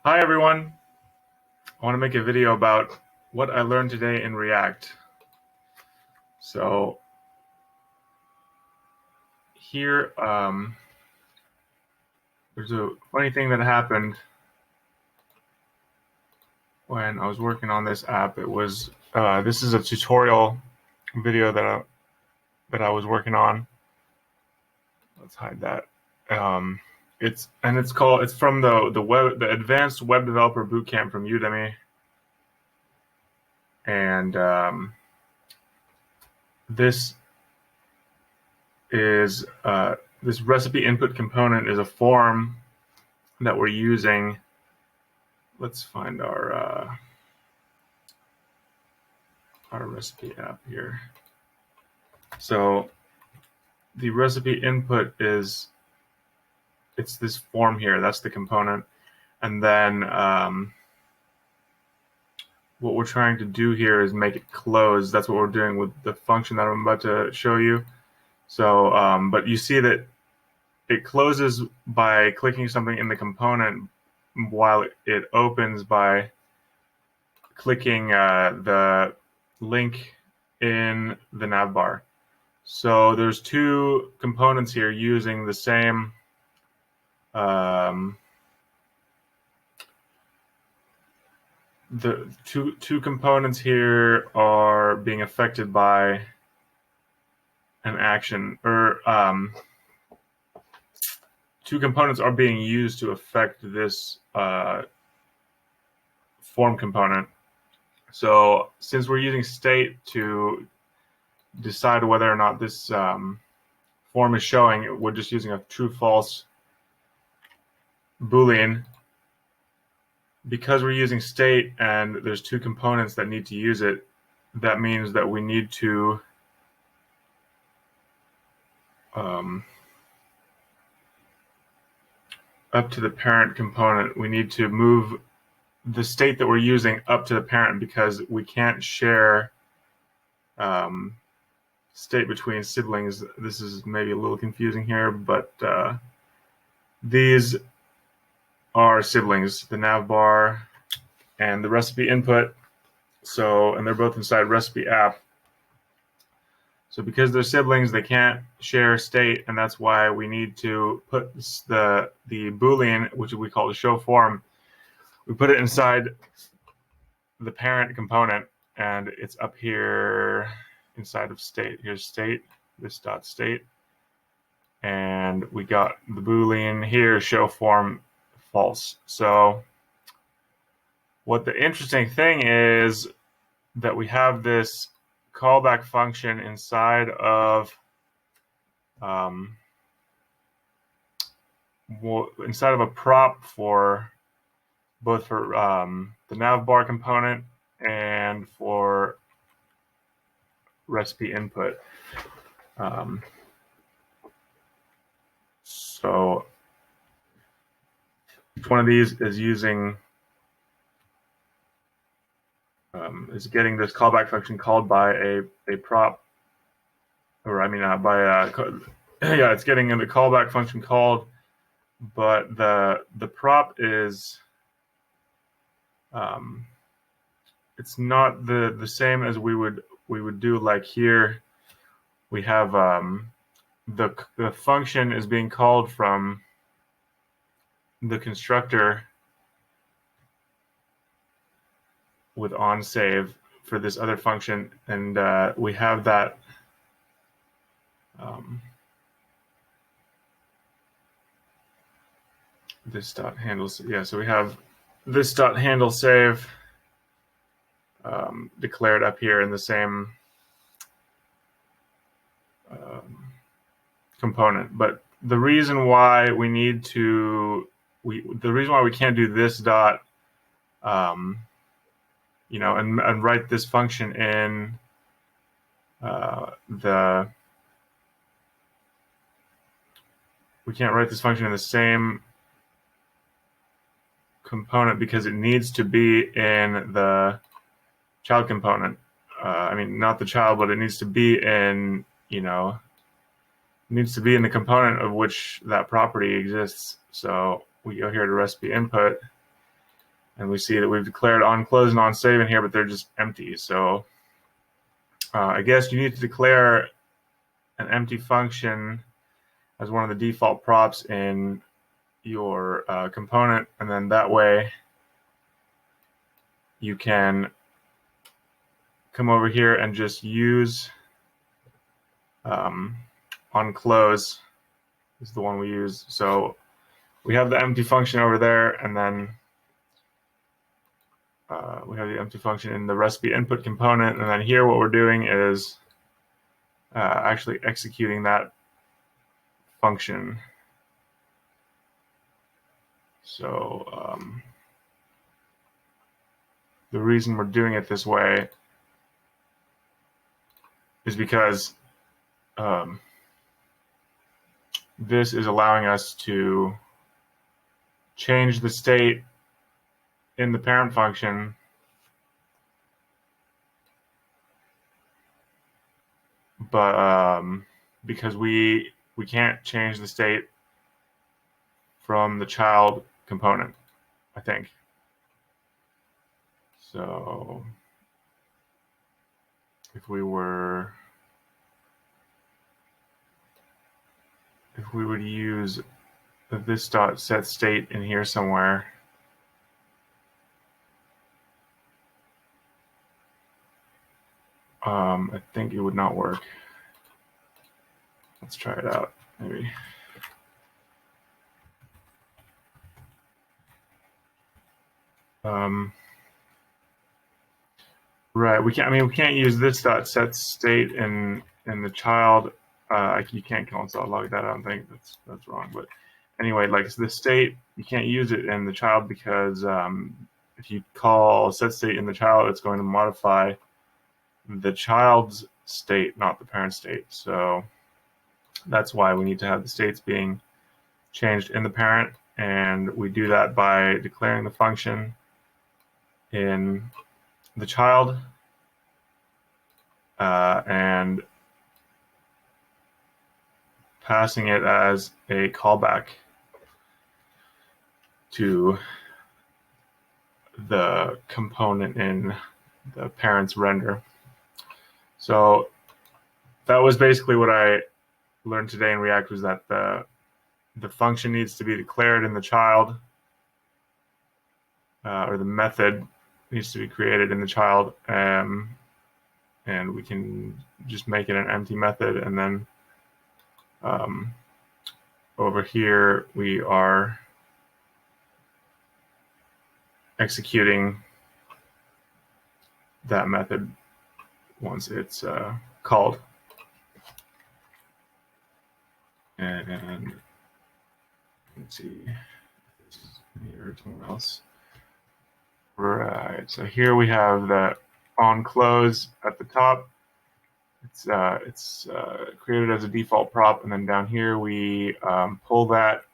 Hi everyone, I want to make a video about what I learned today in React. So here, there's a funny thing that happened when I was working on this app. It was, this is a tutorial video that I was working on. Let's hide that. It's from the Advanced Web Developer Bootcamp from Udemy. And this is this recipe input component is a form that we're using. Let's find our recipe app here. So the recipe input it's this form here. That's the component, and then what we're trying to do here is make it close. That's what we're doing with the function that I'm about to show you. So, but you see that it closes by clicking something in the component, while it opens by clicking the link in the navbar. So there's two components here using the same the two components here are being affected by an action, or two components are being used to affect this form component. So since we're using state to decide whether or not this form is showing, we're just using a true-false Boolean. Because we're using state and there's two components that need to use it, that means that we need to up to the parent component, we need to move the state that we're using up to the parent, because we can't share state between siblings. This is maybe a little confusing here, but these are siblings, the navbar and the recipe input. So, and they're both inside recipe app. So because they're siblings, they can't share state, and that's why we need to put the Boolean, which we call the show form, we put it inside the parent component, and it's up here inside of state. Here's state, this dot state, and we got the Boolean here, show form false. So what the interesting thing is that we have this callback function inside of a prop for both for the navbar component and for recipe input. So each one of these is using is getting this callback function called by a prop, or I mean yeah, it's getting the callback function called, but the prop is it's not the same as we would do. Like here we have the function is being called from the constructor with onSave for this other function, and we have that this dot handles, yeah, so we have this dot handle save declared up here in the same component. But the reason why we need to the reason why we can't do this dot you know, and write this function in we can't write this function in the same component, because it needs to be in the child component. I mean, not the child, but it needs to be in, you know, it needs to be in the component of which that property exists. So we go here to recipe input, And we see that we've declared onClose and onSave in here, but they're just empty. So I guess you need to declare an empty function as one of the default props in your component, and then that way you can come over here and just use onClose is the one we use. So we have the empty function over there, and then we have the empty function in the recipe input component, and then here what we're doing is actually executing that function. So the reason we're doing it this way is because this is allowing us to change the state in the parent function but because we can't change the state from the child component, I think. So if we would use this dot set state in here somewhere, I think it would not work. Let's try it out, maybe. Right, we can't. I mean, we can't use this dot set state in the child. You can't console log that. I don't think that's wrong. But anyway, like the state, you can't use it in the child because if you call set state in the child, it's going to modify the child's state, not the parent state. So that's why we need to have the states being changed in the parent, and we do that by declaring the function in the child and passing it as a callback to the component in the parent's render. So that was basically what I learned today in React, was that the function needs to be declared in the child, or the method needs to be created in the child, and we can just make it an empty method, and then over here we are executing that method once it's called. And let's see, this is here or somewhere else. Right, so here we have the onClose at the top. It's created as a default prop, and then down here we pull that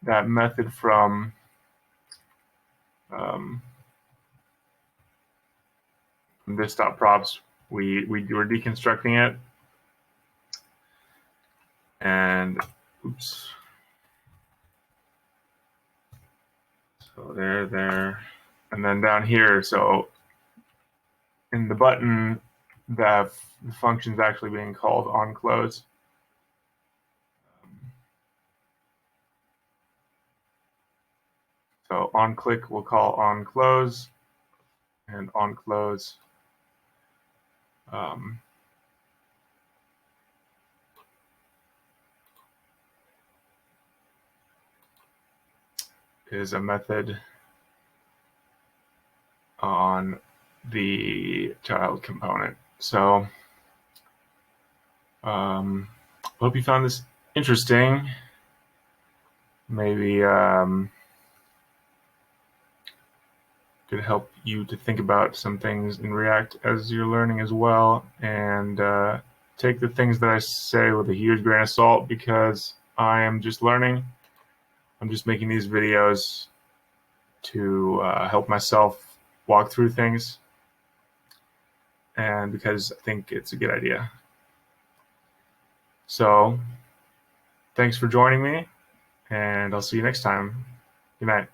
method from this dot props. We're deconstructing it, and oops. So there, and then down here, so in the button, the function is actually being called onClose. So onClick will call onClose, and onClose is a method on the child component. So hope you found this interesting. Maybe could help you to think about some things in React as you're learning as well, and take the things that I say with a huge grain of salt, because I am just learning. I'm just making these videos to help myself walk through things, and because I think it's a good idea. So thanks for joining me, and I'll see you next time. Good night.